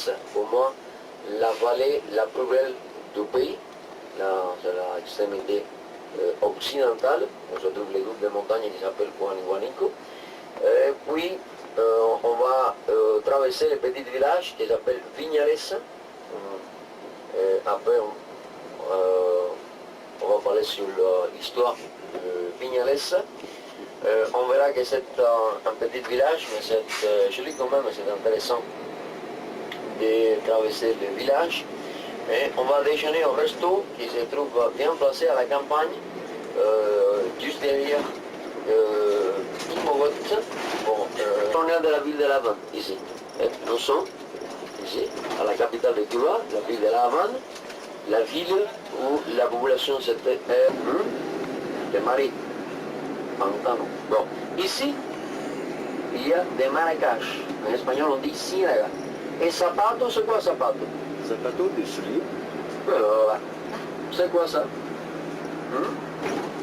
Vinales, pour moi, la vallée la plus belle du pays, c'est l'extrémité occidentale, où se trouvent les groupes de montagnes qui s'appellent Huanuanico. Puis on va traverser le petit village qui s'appelle Vinales. Après on va parler sur l'histoire de Vinales. On verra que c'est un petit village, mais c'est joli quand même, c'est intéressant de traverser le village. Et on va déjeuner au resto qui se trouve bien placé à la campagne, juste derrière Imogot, on est de la ville de La Havane, ici. Et nous sommes ici, à la capitale de Cuba, la ville de La Havane, la ville où la population c'était de Marie. Pantano. Bon, ici, il y a des Marrakech. En espagnol, on dit ciénaga. Et zapato, c'est quoi zapato? Zapato, des souliers. Voilà. C'est quoi ça?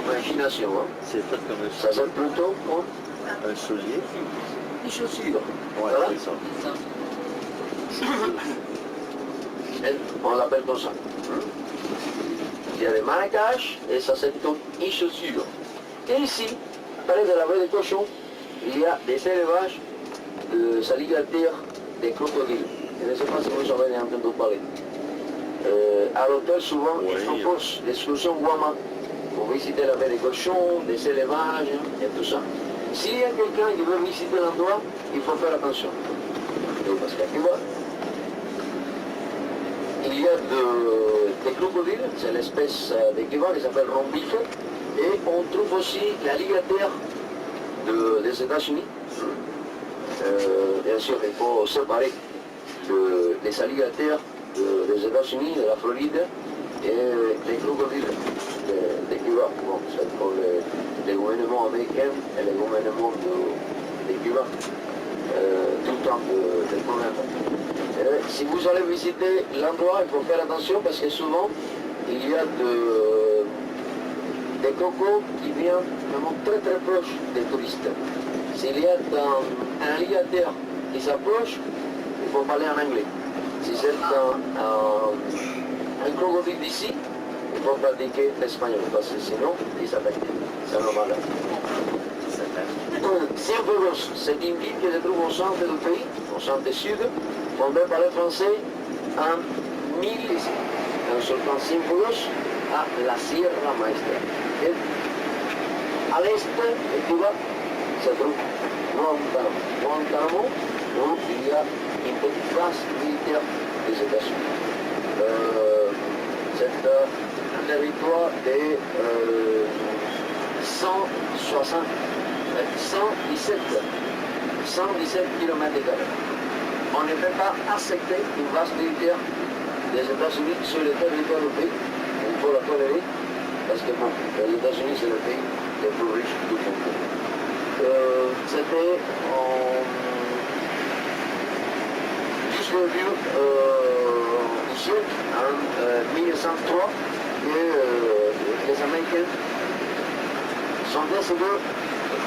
Imagination, hein? C'est fait comme un Ça soulier. c'est plutôt Un soulier. une chaussure. Ouais, Voilà. c'est ça. Et on l'appelle comme ça. Il y a des Marrakech et ça c'est plutôt une chaussure. Et ici, près de la baie des cochons, il y a des élevages de alligators, des crocodiles. Je ne sais pas si vous avez entendu parler. À l'hôtel, souvent, ils proposent l'excursion Guama pour visiter la baie des cochons, des élevages et tout ça. S'il y a quelqu'un qui veut visiter l'endroit, il faut faire attention. Parce qu'à Cuba, il y a des crocodiles, c'est l'espèce de Cuba qui s'appelle rombife, et on trouve aussi l'alligator des États-Unis. Bien sûr, il faut séparer les alligators des États-Unis, de la Floride, et les crocodiles de Cuba. Bon, c'est pour le gouvernement américain et le gouvernement de Cuba. Tout le temps des problèmes. Si vous allez visiter l'endroit, il faut faire attention parce que souvent, il y a des cocos qui viennent vraiment très très proches des touristes. S'il y a un alligator qui s'approche, il faut parler en anglais. Si c'est un crocodile d'ici, il faut pratiquer l'espagnol parce que sinon, il s'attaque. C'est normal. Cienfuegos, c'est une ville qui se trouve au centre du pays, au centre-sud, fondée par les Français en 1000, en sortant Cienfuegos à la Sierra Maestra. Et à l'est de Cuba se trouve Guantánamo. Guantánamo, où il y a une petite base militaire des États-Unis. C'est un territoire de 117 km². On ne peut pas accepter une base militaire des États-Unis sur le territoire du pays. Il faut la tolérer parce que bon, les États-Unis c'est le pays le plus riche du monde. C'était juste le début du siècle, en 1903, que les Américains sont décidés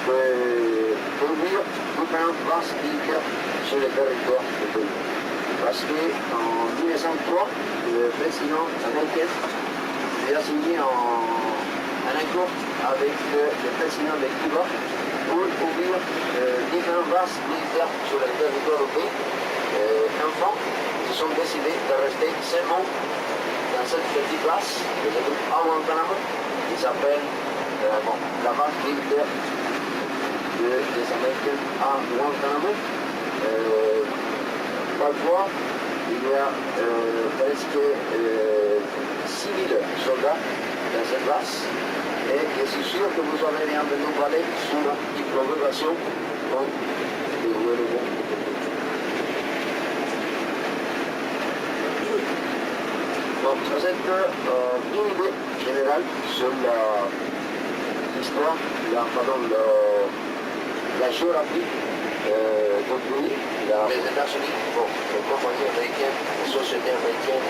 de produire une base militaire sur le territoire du pays. Parce qu'en 1903, le président américain a signé un accord avec le président de Cuba pour ouvrir différentes bases militaires sur le territoire du pays. Enfin, ils se sont décidés de rester seulement dans cette petite base que se trouve à Guantánamo, qui s'appelle la base militaire des Américains à Guantánamo. Parfois, il y a presque 6000 soldats dans cette base. Et je suis sûr que vous avez entendu parler sur une progression contre le gouvernement. Donc, ça c'est une idée générale sur l'histoire, la géographie du pays. Les États-Unis, bon, les compagnies américaines, les sociétés américaines,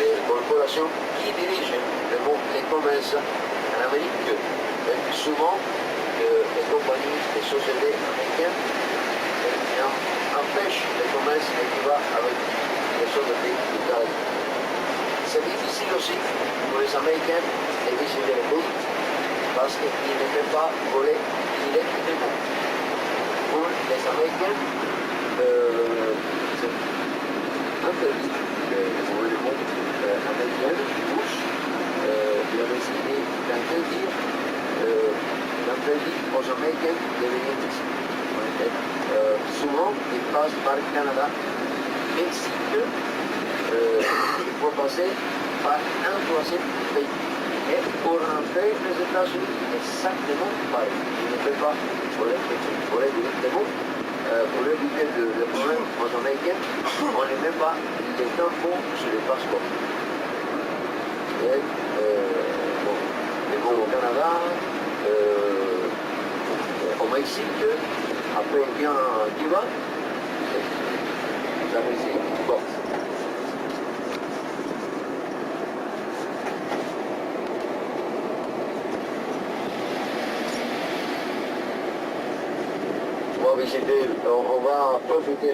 les corporations qui dirigent les commerces en Amérique, souvent les compagnies, les sociétés américaines empêchent le commerce qui va avec les autres pays du Canada. C'est difficile aussi pour les Américains de visiter le pays parce qu'ils ne peuvent pas voler directement. Pour les Américains, c'est interdit le gouvernement américain, Bush, il a décidé d'interdire aux Américains de venir ici. Souvent, ils passent par le Canada, Mexique, il faut passer par un troisième pays. Et pour rentrer aux États-Unis, exactement pareil. Il ne peut pas voler directement. Pour éviter le problème aux Américains, on ne met pas les tampons sur les passeports. Et, bon, ils vont au Canada, au Mexique, après il vient à Cuba, ça ici. Bon. On va profiter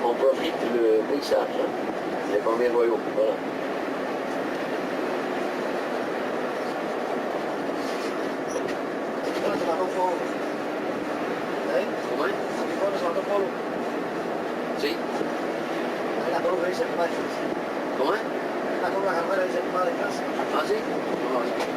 on profite le paysage, hein, les premiers royaumes, voilà. Come? Sì? La colore di settimana. Come? La colore di settimana in casa. Ah sì? No.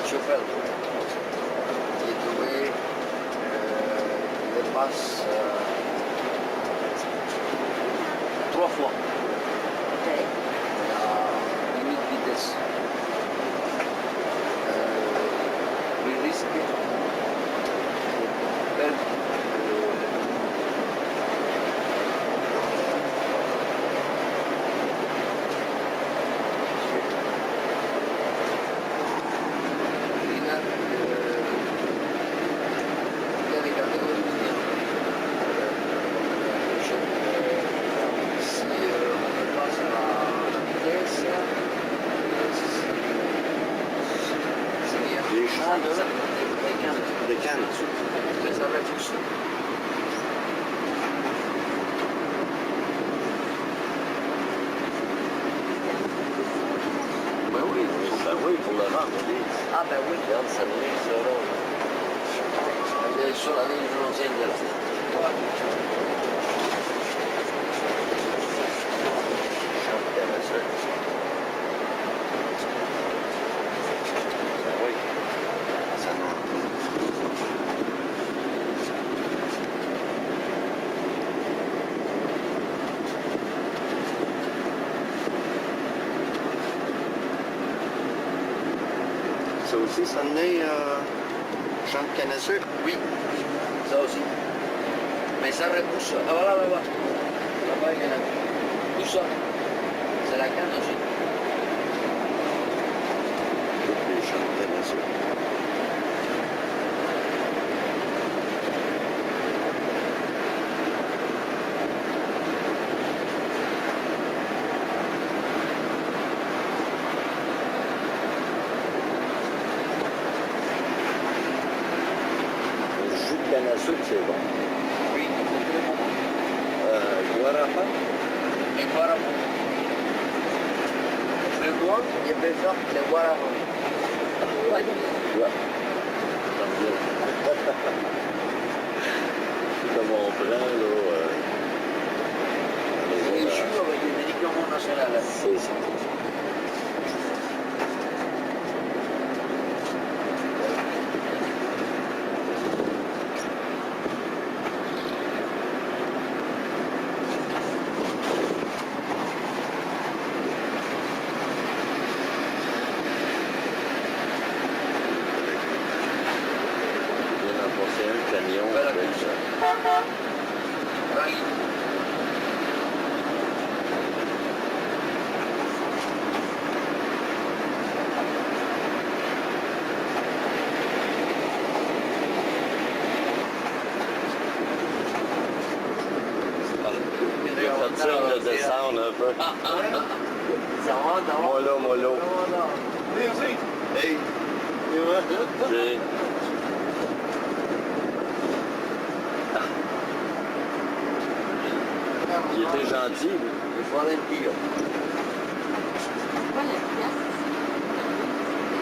Chauffeur qui est trouvé dépasse 3 fois la limite vitesse. Il risque de perdre des cannes. Mais ça refuse. Ben oui, pour la rendre. Ah ben oui, regarde, ça vient sur elle est sur la ligne frontière de là. Ça aussi, ça en est Jean de Canesseux? Oui, ça aussi. Mais ça repousse. Ah voilà, là-bas. Là-bas, il y en a. Tout ça. C'est la canne aussi. Toutes les Jean de Canesseux. Canne à sucre, c'est bon. Oui, Guarapa? et guarapon. Le bois, il peut faire le guarapon. Ouais. Comme on prend, là, Les jus avec des médicaments nationaux. c'est ça. Ahí. De descendre un peu. Ça va. Mollo. Sí, sí. Hey. Sí. Il était gentil, lui. Il faut aller pire.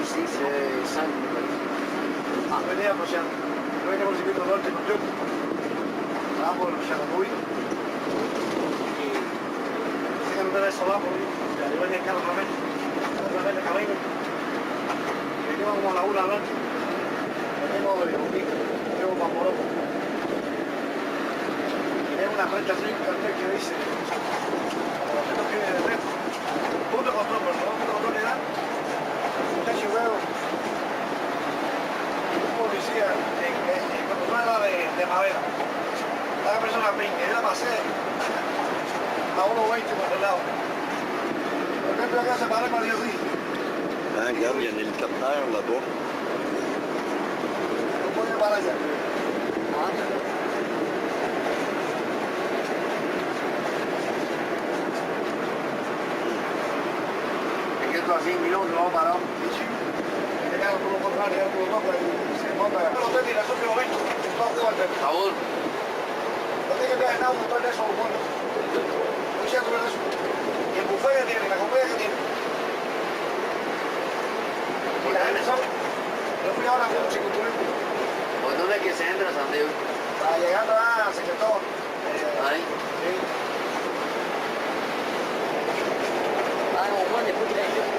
Ici, c'est 5 minutes. Veniamo, noi abbiamo seguito l'ordine con gioco. Siamo lui. Se che non deve essere là, poi arrivare a casa solamente camino. Veniamo como a la 1 de la noche. Venimos de un pico. Llevo para Morocco. Y veo una frente así, un cartel que dice, como que no tiene de red, punto de control, pero no punto de control ni nada. Muchacho, veo un policía cuando no era de madera. Cada persona pinga, yo la pasé a 1.20 por el lado. Por ejemplo, acá se para para Dios. Ah, regarde, il y a un hélicoptère là-bas. No puede parar allá. Es que esto así, mira, no va parado. Llegaron por lo contrario, llegaron por los dos, y se monta. Pero usted tiene eso que lo ven, no juega. Por favor. No tiene que viajar nada, un montón de eso, bueno. Muy cierto ver eso. Y el buffet que tiene, la comida que tiene. Y la gente son. Yo fui ahora a hacer un chicoturismo. ¿Por dónde es que se entra, Santiago? Para llegando a Secretón. Ahí. Sí. Au moins, des populations.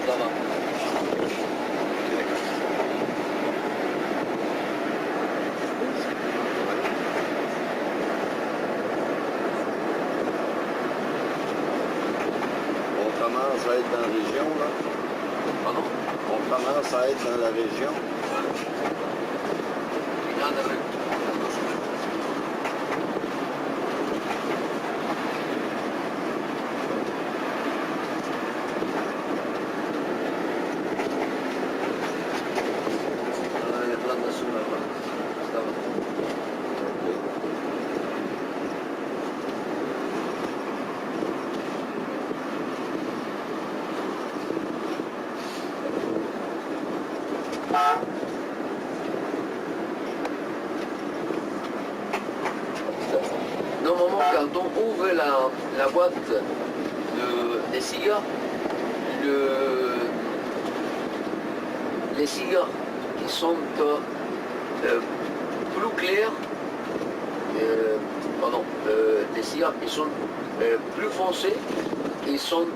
Ça va. On commence à être dans la région, là. Pardon? On commence à être dans la région. Pinal de Río. La plantación ahora. Estaba. Normalement, quand on ouvre la boîte des cigares, les cigares qui sont plus clairs, les cigares qui sont plus foncés, ils sont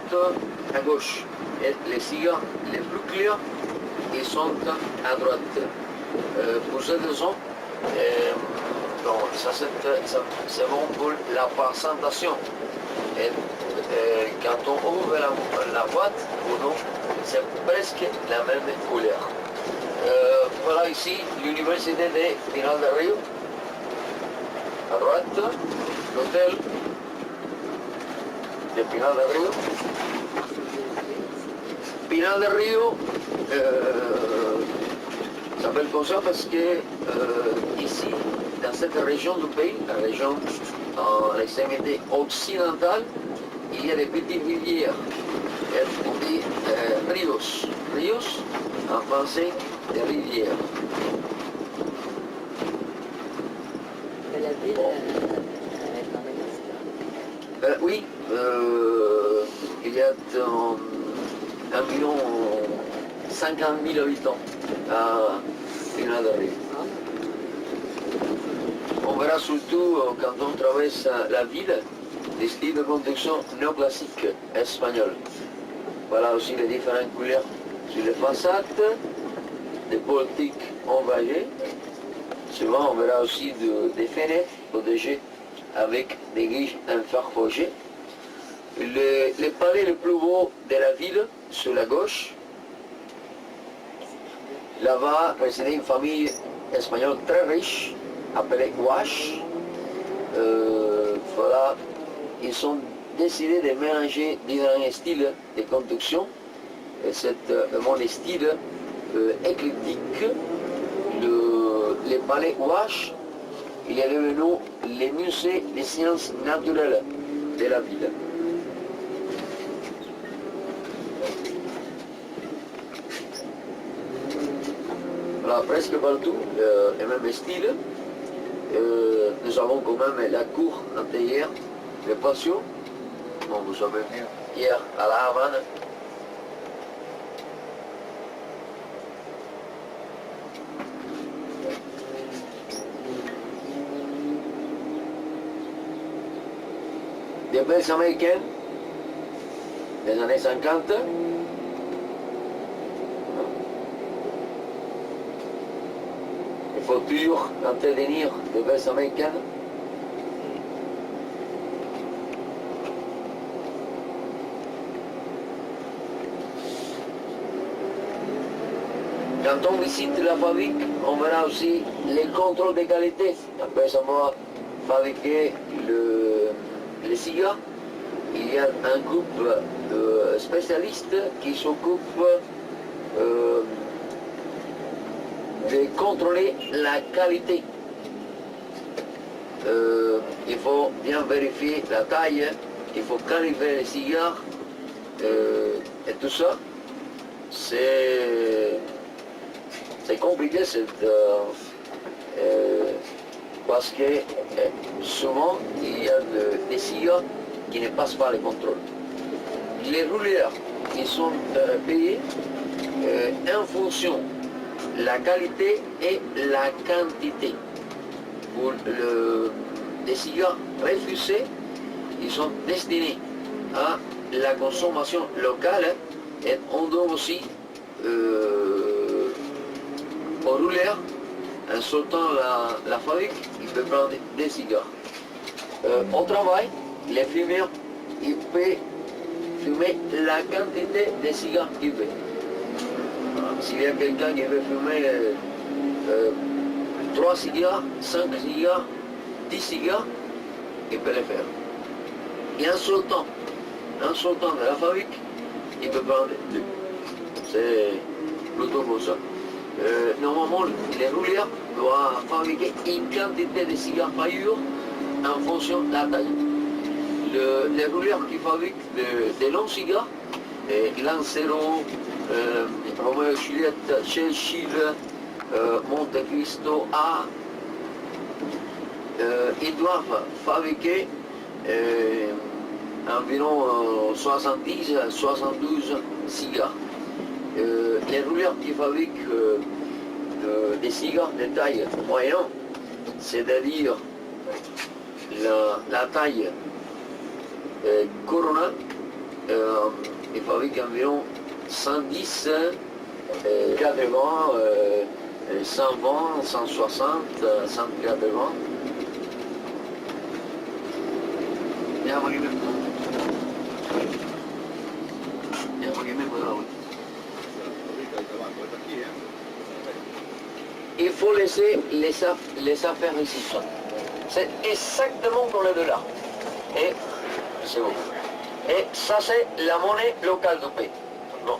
à gauche. Et les cigares les plus clairs, ils sont à droite. Pour cette raison, ça c'est bon pour la présentation. Et, quand on ouvre la boîte, pour nous, c'est presque la même couleur. Voilà ici l'université de Pinal de Río. À droite, l'hôtel de Pinal de Río. Pinal de Río s'appelle comme ça parce que ici, dans cette région du pays, la région en extrémité occidentale, il y a des petites rivières. Et on dit rios. Rios, en français, des rivières. Mais la ville, elle est quand même assez grande. Oui, il y a environ 50 000 habitants à Pinal de Río. On verra surtout quand on traverse la ville des styles de construction néoclassique espagnol. Voilà aussi les différentes couleurs sur les façades, des portiques ombragés. Souvent on verra aussi des fenêtres protégées avec des grilles en fer forgé. Le palais le plus beau de la ville, sur la gauche, là-bas résidait une famille espagnole très riche, appelée Wash. Voilà, ils ont décidé de mélanger différents styles de construction. Et c'est mon style éclectique. Le palais Wash, il est devenu le musée des sciences naturelles de la ville. Voilà, presque partout, le même style. Nous avons quand même la cour antérieure, le patio. Bon, vous avez vu hier à La Havane. Des belles américaines des années 50. Il faut toujours intervenir des belles américaines. Quand on visite la fabrique, on verra aussi les contrôles de qualité. Après savoir fabriquer les cigares, il y a un groupe de spécialistes qui s'occupe de contrôler la qualité. Il faut bien vérifier la taille, il faut calibrer les cigares et tout ça. C'est compliqué parce que souvent il y a des cigares qui ne passent pas les contrôles. Les rouleurs qui sont payés en fonction de la qualité et la quantité. Pour les cigares refusés, ils sont destinés à la consommation locale Et on donne aussi au rouleur, en sortant la fabrique, il peut prendre des cigares. Au travail, les fumeurs, il peut fumer la quantité de cigares qu'il veut. S'il y a quelqu'un qui veut fumer 3 cigares, 5 cigares, 10 cigares, il peut le faire. Et en sortant de la fabrique, il peut prendre 2. C'est plutôt comme ça. Normalement, les rouleurs doivent fabriquer une quantité de cigares par jour en fonction de la taille. Les rouleurs qui fabriquent de longs cigares, Lancero, Romeo et Juliette, Churchill, Monte Cristo A, ils doivent fabriquer environ 70-72 cigares. Les rouleurs qui fabriquent des cigares de taille moyenne, c'est-à-dire la taille Corona, ils fabriquent environ 110, 80, 120, 160, 180. Il faut laisser les affaires ici. C'est exactement comme le dollar. Et c'est bon. Et ça c'est la monnaie locale du pays. Non.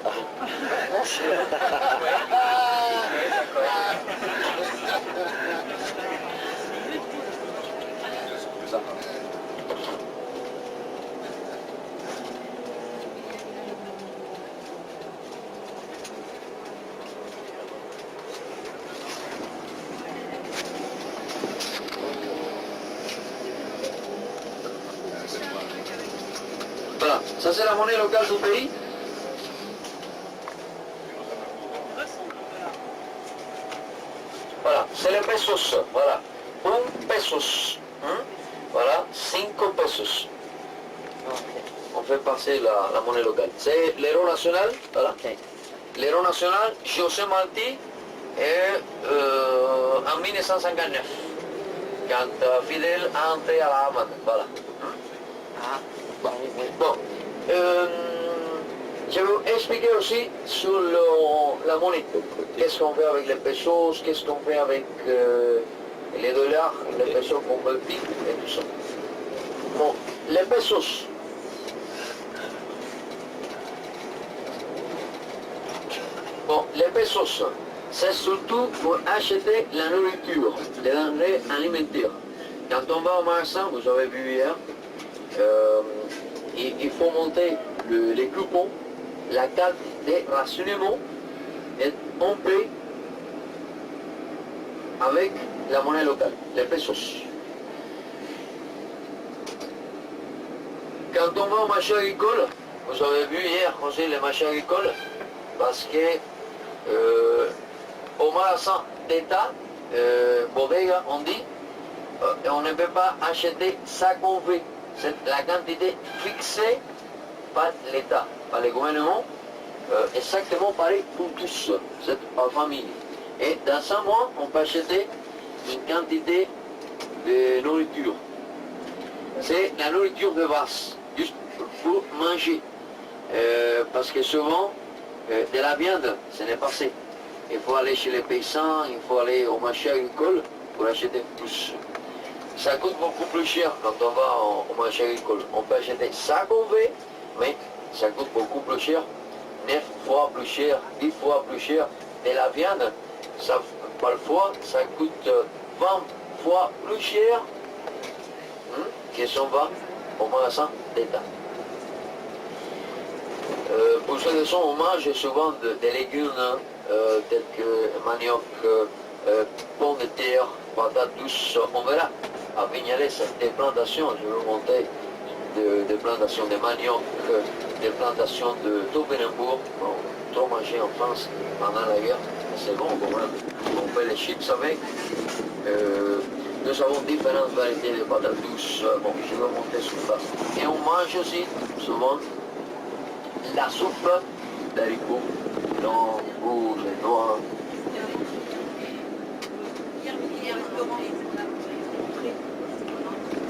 Voilà, ça c'est la monnaie locale du pays. Voilà, c'est les pesos, voilà. 1 pesos. Voilà, 5 pesos. On fait passer la monnaie locale. C'est l'euro national, voilà. L'euro national, José Martí, et en 1959, quand Fidel a entré à la Havane, voilà. Bon, je vais expliquer aussi sur la monnaie. Qu'est-ce qu'on fait avec les pesos, qu'est-ce qu'on fait avec les dollars, les pesos convertis et tout ça. Bon, les pesos. Bon, les pesos, c'est surtout pour acheter la nourriture, les denrées alimentaires. Quand on va au magasin, vous avez vu hier, il faut monter les coupons, la carte de rationnement, et on paye avec la monnaie locale, les pesos. Quand on va au marché agricole, vous avez vu hier aussi les marchés agricoles, parce que au magasin d'État, bodega, on dit, on ne peut pas acheter ça qu'on veut. C'est la quantité fixée par l'État, par le gouvernement, exactement pareil pour tous, c'est par famille. Et dans un mois, on peut acheter une quantité de nourriture. C'est la nourriture de base, juste pour manger. Parce que souvent, de la viande, ce n'est pas assez. Il faut aller chez les paysans, il faut aller au marché agricole pour acheter plus. Ça coûte beaucoup plus cher quand on va au marché agricole. On peut acheter ça qu'on veut, mais ça coûte beaucoup plus cher, 9 fois plus cher, 10 fois plus cher. De la viande, ça, parfois, ça coûte 20 fois plus cher que si on va au magasin d'État. Pour ceux qui sont, on mange souvent des légumes tels que manioc, pommes de terre, patates douces, on verra. À Vignales, des plantations, je vais vous montrer des plantations de manioc, des plantations de topinambour, trop mangé en France pendant la guerre, c'est bon quand même. On fait les chips avec. Nous avons différentes variétés de patates douces, bon, je vais vous montrer sur ça. Et on mange aussi souvent la soupe d'haricots blancs, rouges et noirs.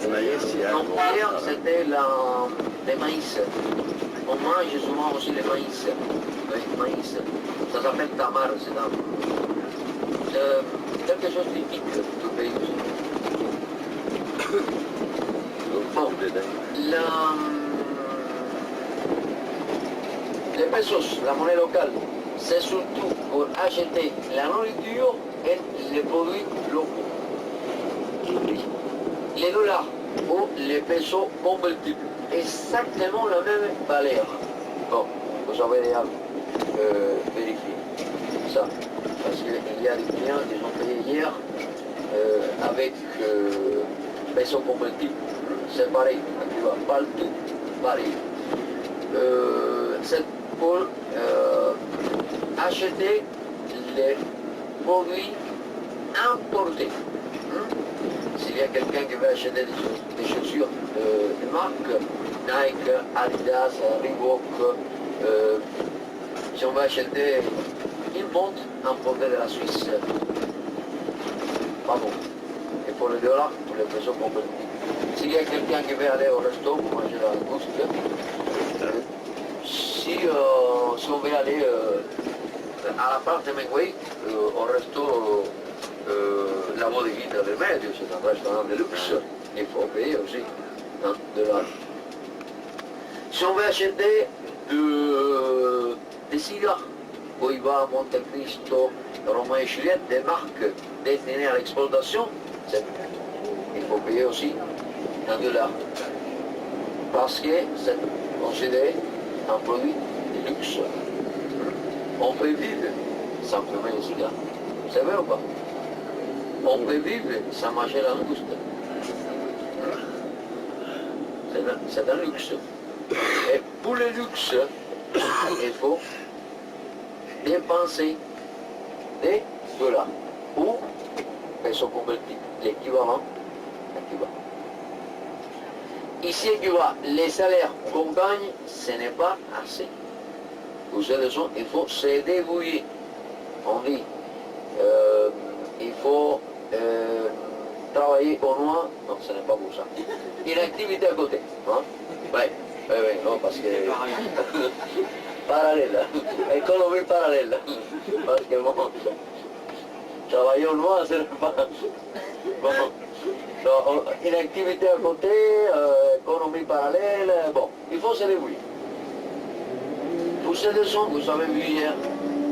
Le maïs, il y a... En hier, c'était les maïs. On mange souvent aussi les maïs. Oui, maïs. Ça s'appelle tamar, c'est quelque chose de typique du pays aussi. Bon, les pesos, la monnaie locale, c'est surtout pour acheter la nourriture et les produits locaux. Les dollars ou les pesos convertibles, exactement la même valeur. Bon, vous avez déjà vérifié ça, parce qu'il y a des clients qui ont payé hier avec pesos convertibles. C'est pareil, tu vois, partout pareil. C'est pour acheter les produits importés. S'il y a quelqu'un qui veut acheter des chaussures de marque, Nike, Adidas, Reebok, si on veut acheter une montre importée de la Suisse, pas bon. Et pour le dollar, pour les pesos convertis. S'il y a quelqu'un qui veut aller au resto pour manger la langouste, si on veut aller à la part de Menguay, au resto la bodeguita del medio, c'est un restaurant de luxe, il faut payer aussi de l'argent. Si on veut acheter des cigares, Coiba, Monte Cristo, Romain et Juliette, des marques destinées à l'exportation, il faut payer aussi en dollars. Parce que c'est considéré un produit de luxe. On peut vivre sans fumer les cigares. C'est vrai ou pas? On peut vivre sans manger la langouste. C'est un luxe. Et pour le luxe, il faut dépenser des dollars ou pesos convertibles, l'équivalent. Ici, les salaires qu'on gagne, ce n'est pas assez. Vous savez, il faut se débrouiller. On dit, il faut travailler au noir. Non, ce n'est pas pour ça. Une activité à côté. Hein? Oui, non, parce que... parallèle, économie parallèle. Parce que bon, travailler au noir, ce n'est pas... Bon, donc, une activité à côté, économie parallèle, bon, il faut se débrouiller. Pour ces leçons, vous avez vu hier,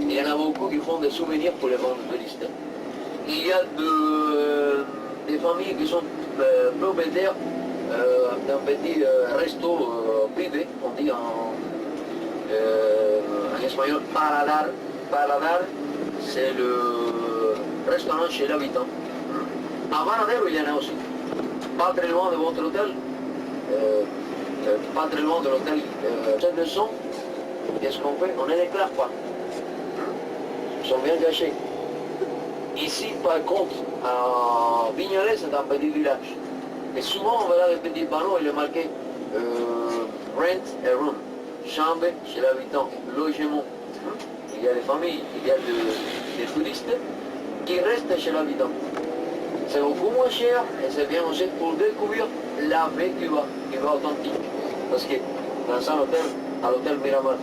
il y en a beaucoup qui font des souvenirs pour les ventes touristes. Il y a des familles qui sont propriétaires d'un petit resto privé, on dit en espagnol paladar. Paladar, c'est le restaurant chez l'habitant. À Varadero, il y en a aussi. Pas très loin de votre hôtel, pas très loin de l'hôtel cette leçon, qu'est-ce qu'on fait? On ne déclare pas. Ils sont bien cachés. Ici, par contre, à Vignales, c'est un petit village. Et souvent, on verra des petits panneaux, il est marqué rent a room, chambre chez l'habitant, logement. Il y a des familles, il y a des touristes qui restent chez l'habitant. C'est beaucoup moins cher et c'est bien aussi pour découvrir la vie qui va authentique. Parce que dans un hôtel, à l'hôtel Miramar,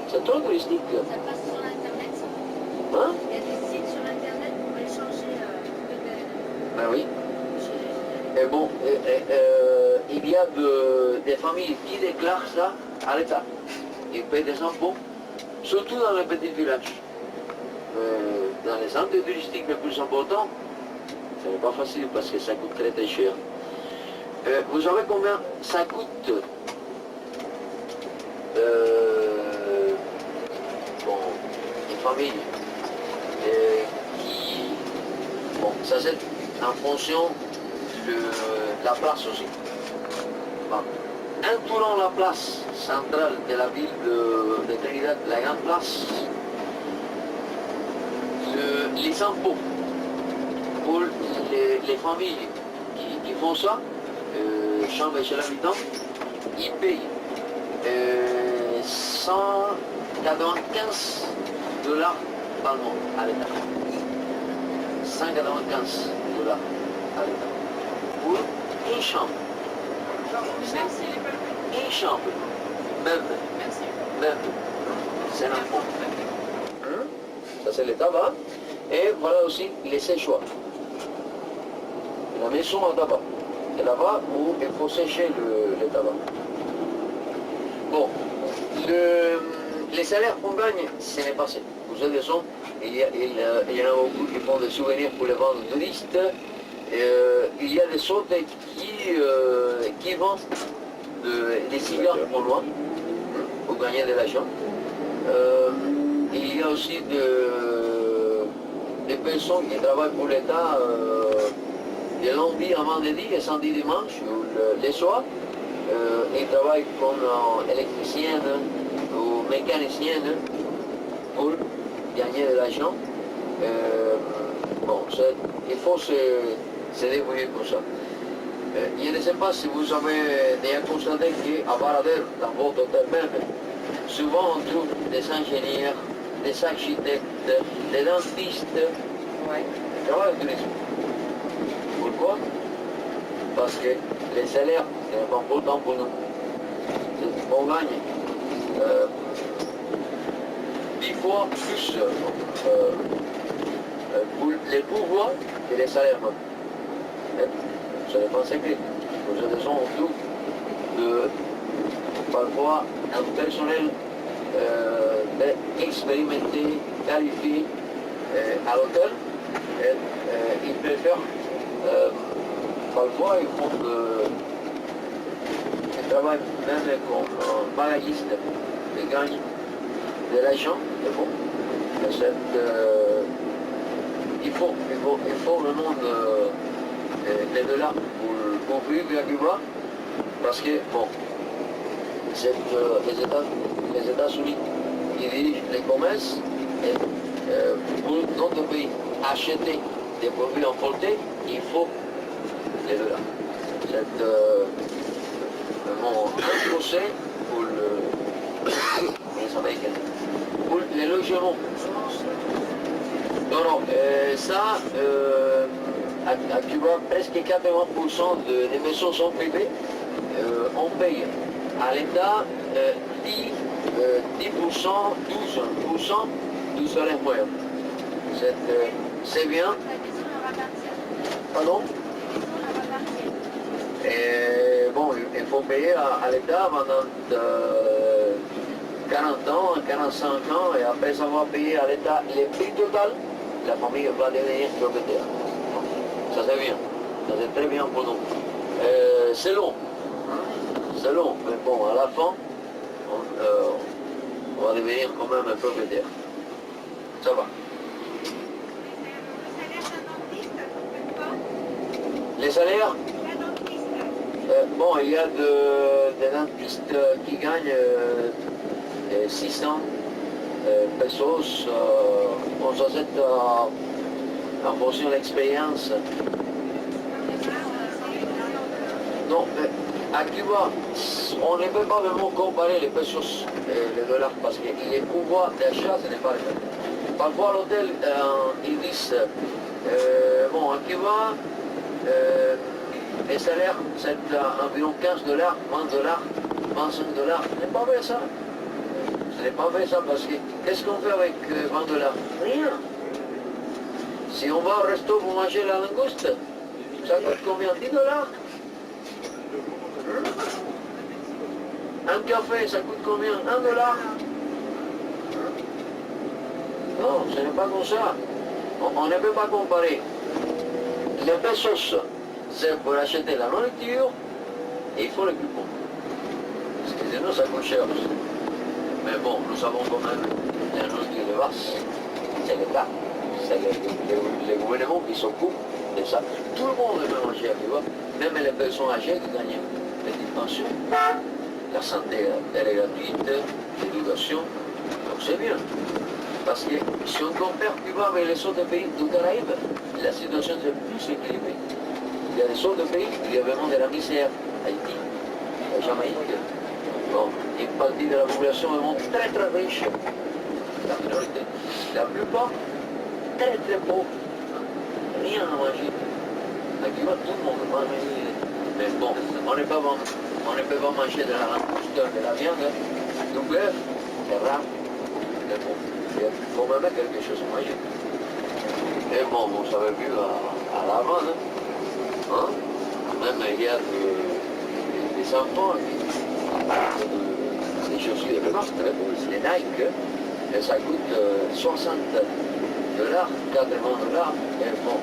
c'est trop touristique. Ça passe sur Internet, ça. Hein? Il y a des sites sur Internet pour échanger de Ben oui. Et bon, il y a des familles qui déclarent ça à l'État. Ils paient des impôts, surtout dans les petits villages. Dans les centres touristiques les plus importants, ce n'est pas facile parce que ça coûte très très cher. Vous savez combien ça coûte une famille qui... Bon, ça c'est en fonction de la place aussi. Bon. Entourant la place centrale de la ville de Trinidad, la grande place, les impôts pour les familles qui font ça, chambre chez l'habitant, ils payent $195 par mois à l'État. 195 $ à l'État. Pour une chambre. Une chambre. Même. C'est l'impôt. Ça c'est le tabac. Et voilà aussi les séchoirs. La maison à tabac. C'est là-bas où il faut sécher le tabac. Bon, les salaires qu'on gagne, ce n'est pas ça. Vous savez, il y en a beaucoup qui font des souvenirs pour les vendre aux touristes. Il y a des autres qui vendent des cigares au loin pour gagner de l'argent. Il y a aussi des personnes qui travaillent pour l'État de lundi à vendredi et samedi dimanche, les soirs. Ils travaillent comme électricienne ou mécanicienne pour gagner de l'argent. Bon, il faut se débrouiller pour ça. Je ne sais pas si vous avez déjà constaté qu'à Baradero, dans votre hôtel même, souvent on trouve des ingénieurs, des architectes, des dentistes qui travaillent au tourisme. Pourquoi? Parce que les salaires n'est pas important pour nous. On gagne 10 fois plus pour les pouvoirs que les salaires. Ce n'est pas un secret. Nous avons tout parfois un personnel expérimenté, qualifié à l'hôtel. Ils préfèrent parfois ils font ils travaillent même comme bagagiste, ils gagnent de l'argent, mais bon, il faut vraiment des dollars pour vivre à Cuba, parce que bon, les États-Unis qui dirigent les commerces, et pour notre pays acheter des produits importés, il faut les dollars. C'est vraiment imposé pour les Américains. Pour les logements. Non, ça, à Cuba, presque 80% des maisons sont privées. On paye à l'État 10%, 12% du salaire moyen. C'est bien. Pardon? Et bon, il faut payer à l'État pendant 40 ans, 45 ans, et après avoir payé à l'État les prix total, la famille va devenir propriétaire. Ça c'est bien, ça c'est très bien pour nous. C'est long, mais bon, à la fin, on va devenir quand même un propriétaire. Ça va. Les salaires? Bon, il y a des dentistes qui gagnent 600 pesos. On s'achète en fonction de l'expérience. Non, mais à Cuba, on ne peut pas vraiment comparer les pesos et les dollars parce que les pouvoirs d'achat, ce n'est pas le même. Parfois à l'hôtel, ils disent, bon, à Cuba, les salaires, c'est environ 15 $, 20 $, 25 $. Ce n'est pas vrai ça. Ce n'est pas vrai ça parce que qu'est-ce qu'on fait avec 20 $? Rien. Si on va au resto pour manger la langouste, ça coûte combien? 10 $? Un café, ça coûte combien? 1 $? Non, ce n'est pas comme ça. On ne peut pas comparer. Les pesos, c'est pour acheter la nourriture et il faut le coupon. Parce que sinon ça coûte cher aussi. Mais bon, nous avons quand même la nourriture de base. C'est l'État. C'est les gouvernements qui s'occupent de ça. Tout le monde peut manger à Cuba, même les personnes âgées qui gagnent une petite pension. La santé elle est gratuite, l'éducation, donc c'est bien. Parce que si on compare Cuba avec les autres pays du Caraïbe, la situation est plus équilibrée. Il y a des autres pays où il y a vraiment de la misère, Haïti, la Jamaïque, Bon, une partie de la population est vraiment très très riche, la minorité. La plupart, très très pauvres, rien à manger. À Cuba, tout le monde mange. Mais bon, on ne peut pas manger de la langouste, de la viande, du bœuf, c'est rare. Mais bon, il y a quand même quelque chose à manger. Et bon, vous avez vu à La Havane, hein, même il y a des enfants des chaussures de marque, les Nike, et ça coûte 60 dollars, 80 dollars, et bon,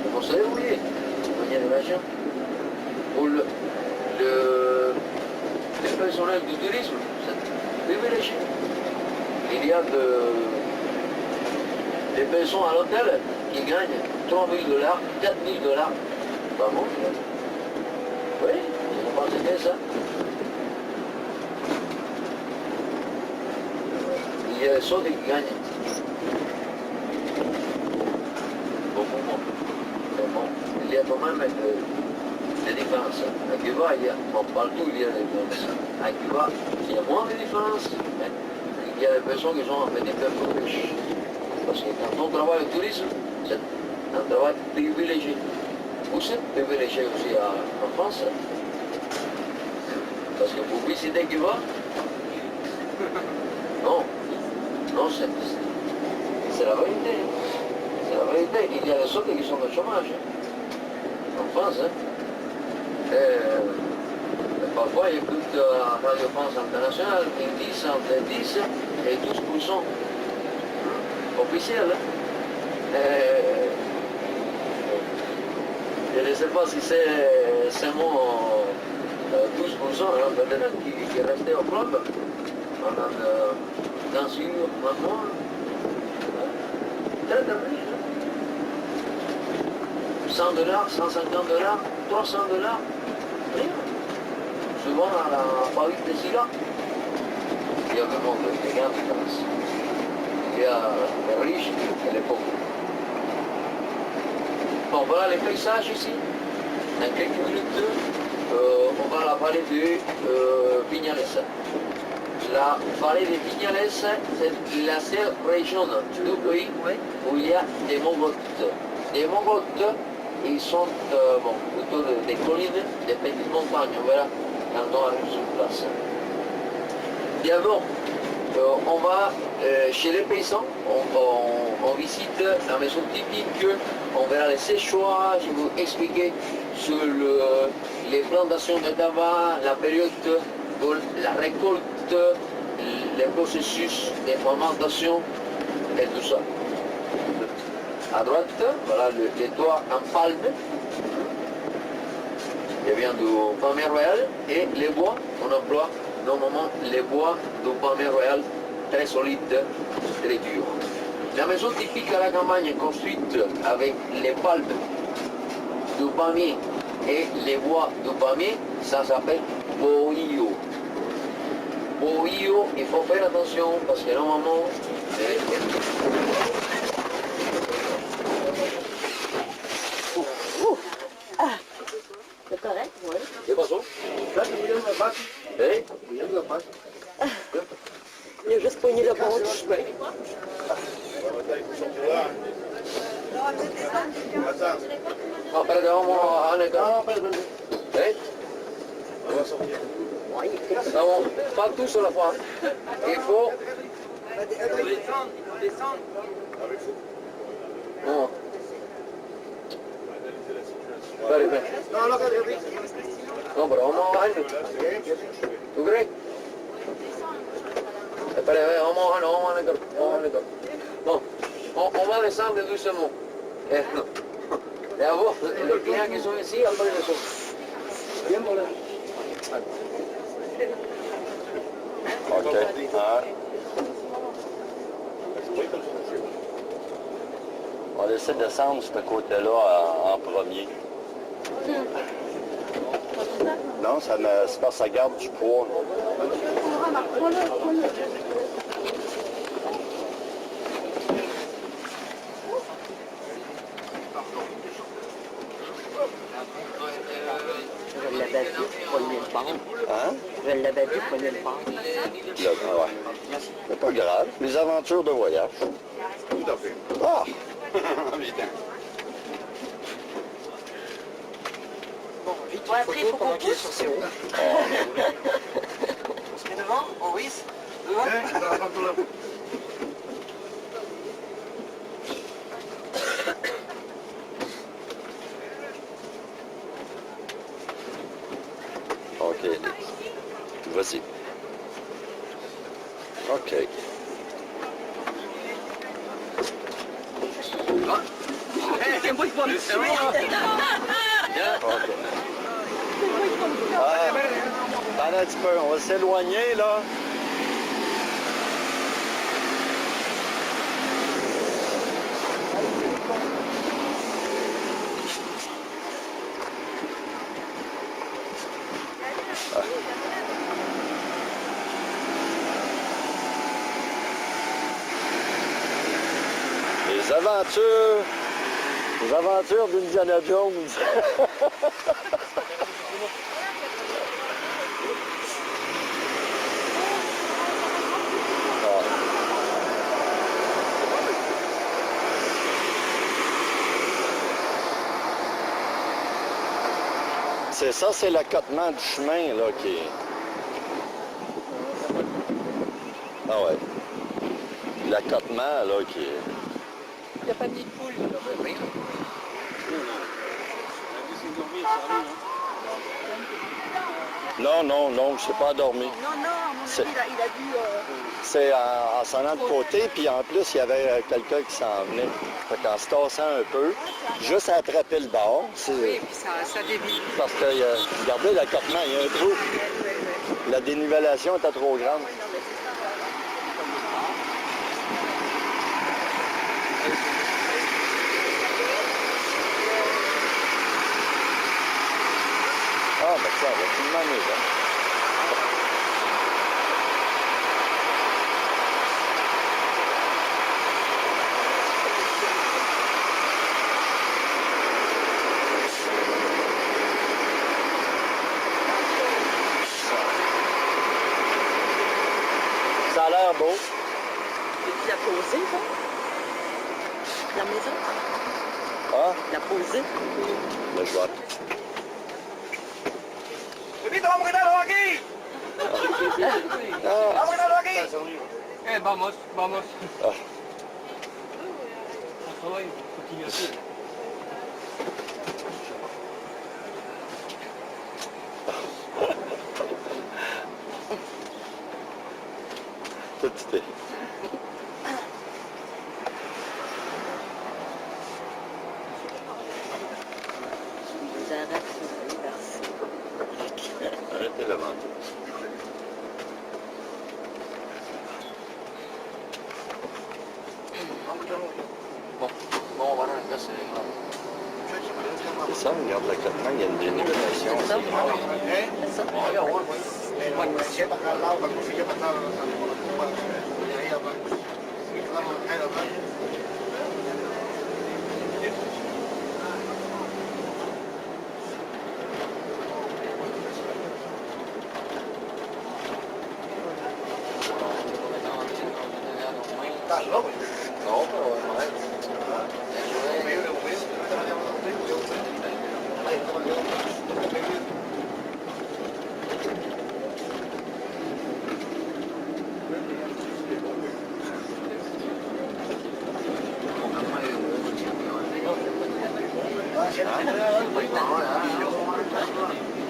il faut se débrouiller, gagner de l'argent. Pour le personnel du tourisme, c'est privilégié. Il y a des personnes à l'hôtel qui gagnent 3 000 dollars, 4 000 dollars par mois. Oui, je pense que c'est ça. Il y a des autres qui gagnent beaucoup moins. Mais bon, il y a quand même des différences. À Cuba, bon, partout il y a des différences. À Cuba, il y a moins de différences, mais il y a des personnes qui sont un petit peu plus riches. Parce que quand on travaille au tourisme, c'est un travail privilégié. Vous êtes privilégié aussi en France. Parce que pour visiter Cuba, non, c'est la vérité. C'est la vérité. Il y a des autres qui sont au chômage. En France, hein. Parfois, ils écoutent Radio France Internationale, ils disent entre 10 et 12% officiel. Je ne sais pas si c'est seulement 12% peut-être qui est resté au club. Dans une maman, très riche. 100 dollars, 150 dollars, 300 dollars, rien. Souvent à la fabrique de Silla, il y a vraiment des grandes différences. Il y a les riches et les pauvres. Bon, voilà les paysages ici. Dans quelques minutes, on va à la vallée de Viñales. La vallée de Viñales, c'est la seule région du pays où il y a des mogotes. Des mogotes, ils sont plutôt des collines, des petites montagnes. Voilà, quand on arrive sur place. D'abord, on va chez les paysans, on visite la maison typique, on verra les séchoirs, je vais vous expliquer sur les plantations de tabac, la période pour la récolte, les processus de fermentation et tout ça. À droite, voilà les toits en palme, qui vient du palmier royal, et les bois, on emploie normalement les bois du palmier royal très solides, très durs. La maison typique à la campagne est construite avec les palmes du palmier et les bois du palmier, ça s'appelle bohío. Bohío, il faut faire attention parce que normalement, C'est correct, oui. ¿qué pasó? ¿Eh? Il a juste pogné le pont du chemin. No, espérate, vamos a Aneca. ¿Eh? Vamos, pas tous à la fois. Il faut... Bon. Espera, espera. No, pero vamos a bajarnos. ¿Tú crees? Espera, vamos a bajarnos, vamos a Aneca. Bon, on va descendre doucement. D'abord, les clients qui sont ici, après les autres. Bien, voilà. OK. On essaie de descendre ce côté-là en premier. Non, c'est parce que ça garde du poids. Je l'avais vu pour nulle part. Hein? Je l'avais vu pour nulle part. Là, ah ouais. C'est pas grave. Les aventures de voyage. Tout à fait. Ah! Ouais, après, il faut qu'on pousse. On se met devant, Maurice. Devant. OK. Vas-y. OK. C'est moi qui vais me tuer. OK. Ah, attends un petit peu. On va s'éloigner, là. Les aventures d'Indiana Jones. C'est ça, c'est l'accotement du chemin, là, qui est... Ah ouais. L'accotement, là, qui est... Il n'y a pas de nid de poule. Non, non, non, je ne suis pas endormi. Non, non, à mon C'est- avis, il a dû... C'est en s'en allant de côté, puis en plus, il y avait quelqu'un qui s'en venait. Fait qu'en se tassant un peu, juste à attraper le bord, c'est Oui, puis ça débite. parce que, regardez l'accotement, il y a un trou. La dénivellation était trop grande. Ah, mais ça va tout demander, là. Ça a l'air beau. Tu l'as posé, ça? La maison? Ah, La posé? mais je vais... Vite, vamos a quitarlo aquí. Ah, Vamos a quitarlo aquí. Vamos, vamos. ah. Continue así. Tout est... Ils arrêtent de verser. Arrêtez la vente. Bon, voilà, là, c'est... C'est ça, regarde l'accotement, il y a une dénivellation. C'est ça? ¿Eh? C'est ça? Bueno, si para acá al lado, para que para acá, ahí abajo. Ahí abajo. Estás loco. No, pero no es.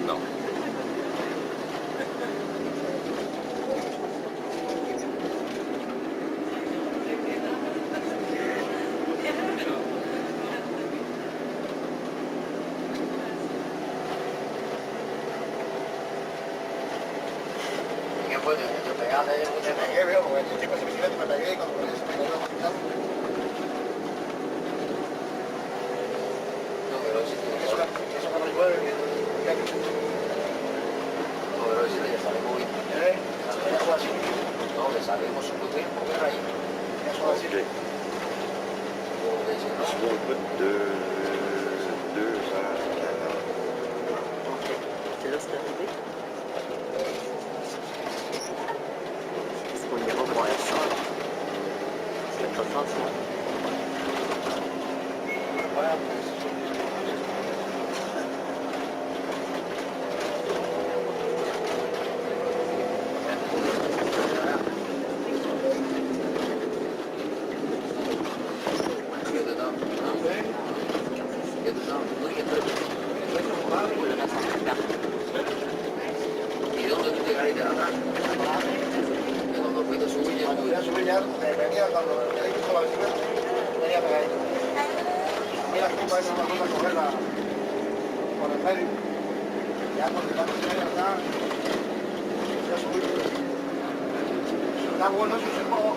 Non. ¿Qué fue? ¿Te pegaste? Me pegué, veo, porque este tipo de bicicleta me pegué y cuando me pegó la montaña, No, pero si eso cuando llueve, ya que no, pero si le salimos bien. Eso así. No, le salimos súper bien, porque era ahí. eso así. OK. Porque si no, Sur le bout de 2 heures. ¿Y dónde tú te caíste atrás? Que cuando fuiste a subir ya no Cuando tuviste. fui a subir ya, venía cuando me hizo la bicicleta, venía pegadito. Y la culpa esa me falta cogerla por el medio. Ya cuando se vaya acá, ya subí. Está bueno eso, se puede.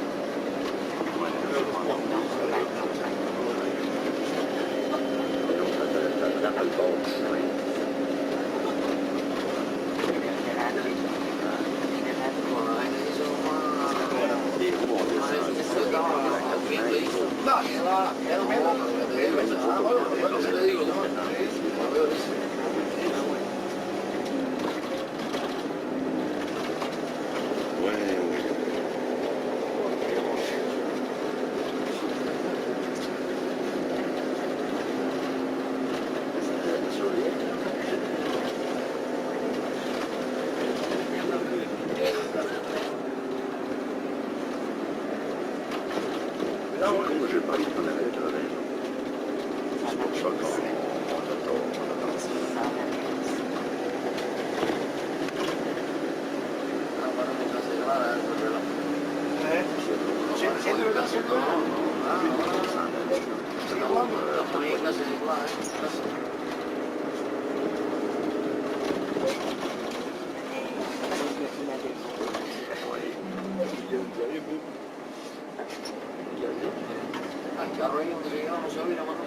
El carro ahí donde se quedó no se vira, mano.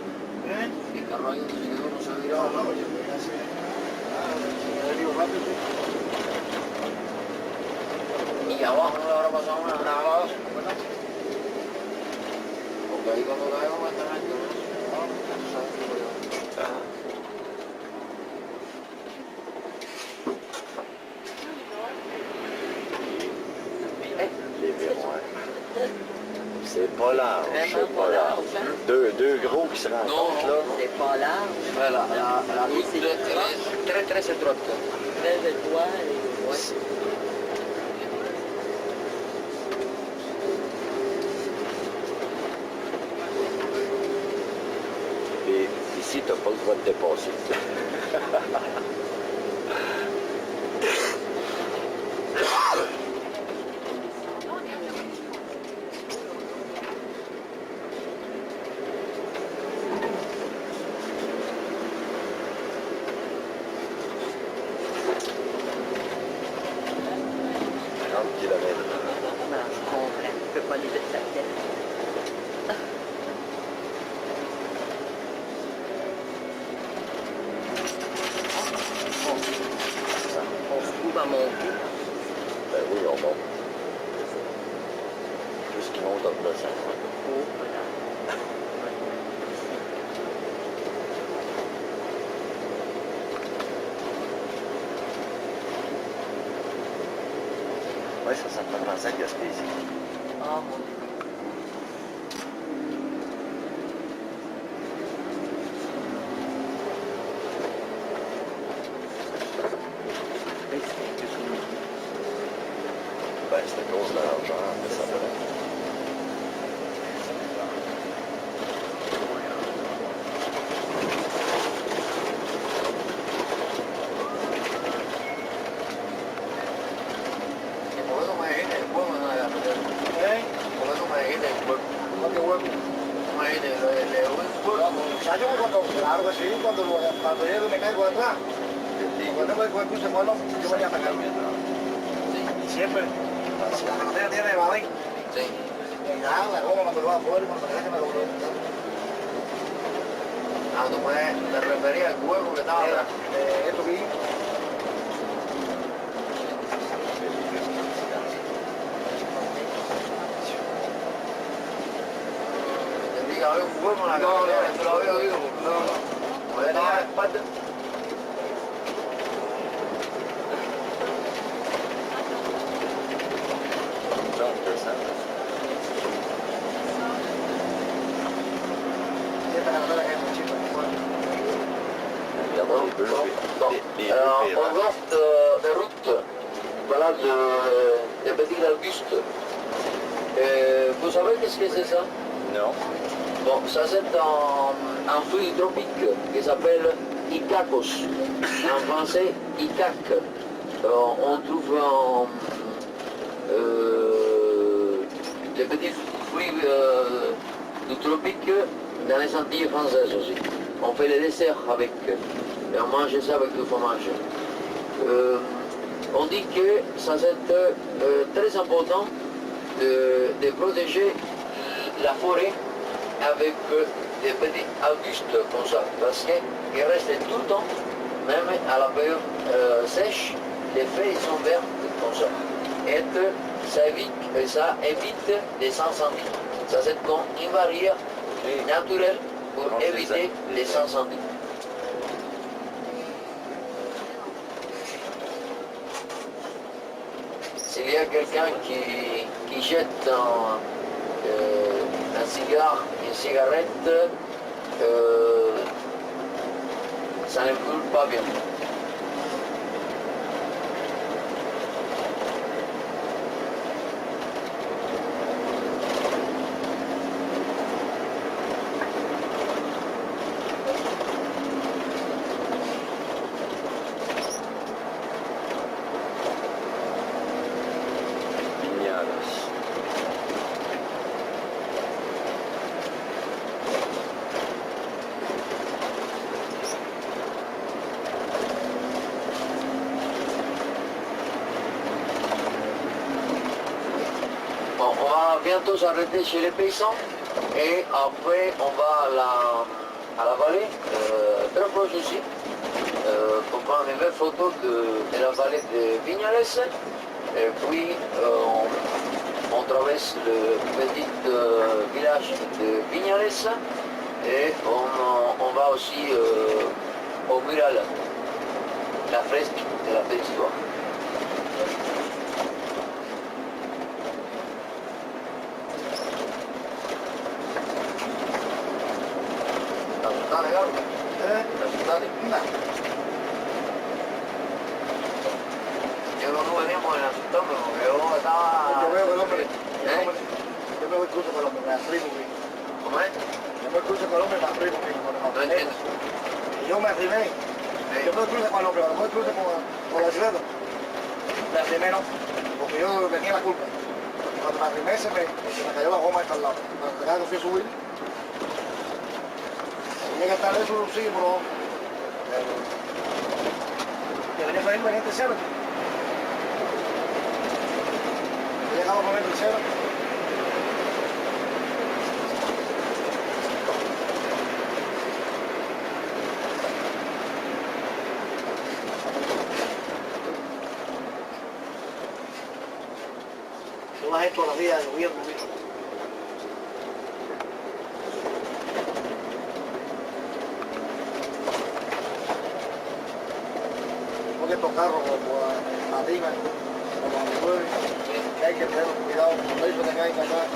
El carro ahí donde se quedó no se vira. Y abajo no le habrá pasado nada. Porque ahí cuando caemos va a estar aquí. C'est pas large, c'est pas large. Deux gros qui se rencontrent là. C'est pas large, La route est très étroite. très étroit et... Ouais. Et ici, tu n'as pas le droit de dépasser. Non, je comprends. Je peux pas les vite sa tête. On se trouve à monter. Ben oui, on monte. Tout ce qui monte en redescend. Oh, voilà. Oui, ça me fait penser à Gaspésie. Ah, mon Dieu. Ben, c'est à cause de l'argent, mais ça va. ¿Por qué no me dijiste el huevo en la carretera? ¿Por qué no me dijiste el huevo? ¿Cómo que huevo? No me dijiste el huevo. Muchacho, claro que sí, cuando llego y me caigo atrás. Cuando me coge el muelo, yo venía a pegarme. Y siempre, si la carretera tiene balín, Sí. y nada, la goma cuando lo va afuera, cuando me deje me lo voy a Ah, tú te referías al huevo que estaba atrás. esto aquí, Entendí que había un huevo en la carretera. Eso lo había oído. Porque estaba de espalda. Genre, descend. siempre la carretera que es muy chica. Regarde les bœufs. Les bœufs On reste de route, voilà, de Petit Auguste. Vous savez qu'est-ce que c'est ça? Non. Bon, ça c'est un fruit tropique qui s'appelle Icacos. En français, Icac. On trouve les petits fruits du tropique dans les Antilles françaises aussi. On fait les desserts avec, et on mange ça avec du fromage. On dit que ça c'est très important de protéger la forêt avec des petits arbustes comme ça, parce qu'ils restent tout le temps, même à la période sèche, les feuilles sont vertes comme ça. Et ça évite les incendies. Ça c'est comme une barrière naturelle pour éviter les incendies. S'il y a quelqu'un qui jette un cigare, une cigarette, ça ne brûle pas bien. Bon, on va bientôt s'arrêter chez les paysans et après on va à la vallée, très proche ici, pour prendre une belle photo de la vallée de Vignales. Et puis on traverse le petit village de Vignales et on va aussi au mural, la fresque de la petite histoire. Yo no veníamos en la asustamos porque yo estaba... Yo veo que el hombre, ¿Eh? yo veo el curso con el hombre, me arrimo bien. ¿Cómo es? Yo veo el curso con el hombre, me arrimo bien. No entiendo. Y yo me arrimé. Yo veo el cruce con el hombre, cuando veo el cruce con la bicicleta, me arrimé, ¿no? Porque yo tenía la culpa. Y cuando me arrimé se me cayó la goma esta al lado. Cuando ya que fui a subir, tenía que estar eso, sí, pero... Debería salirme en este cero. He llegado a poner el cero. Tú vas todos los días lloviendo, ¿viste? Porque estos carros como patinan, como se mueven, que hay que tener cuidado con eso que hay que acá.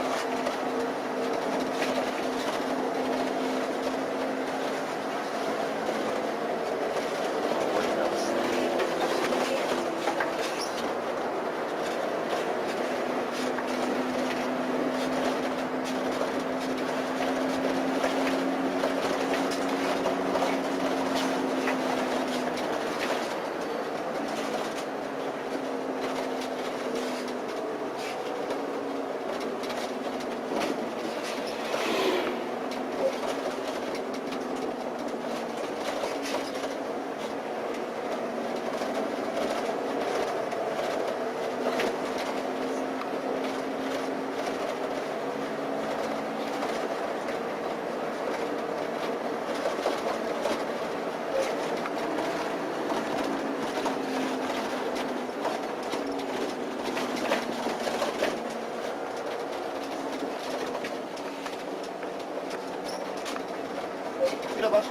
Mira, paso.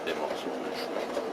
Des morceaux de chemin.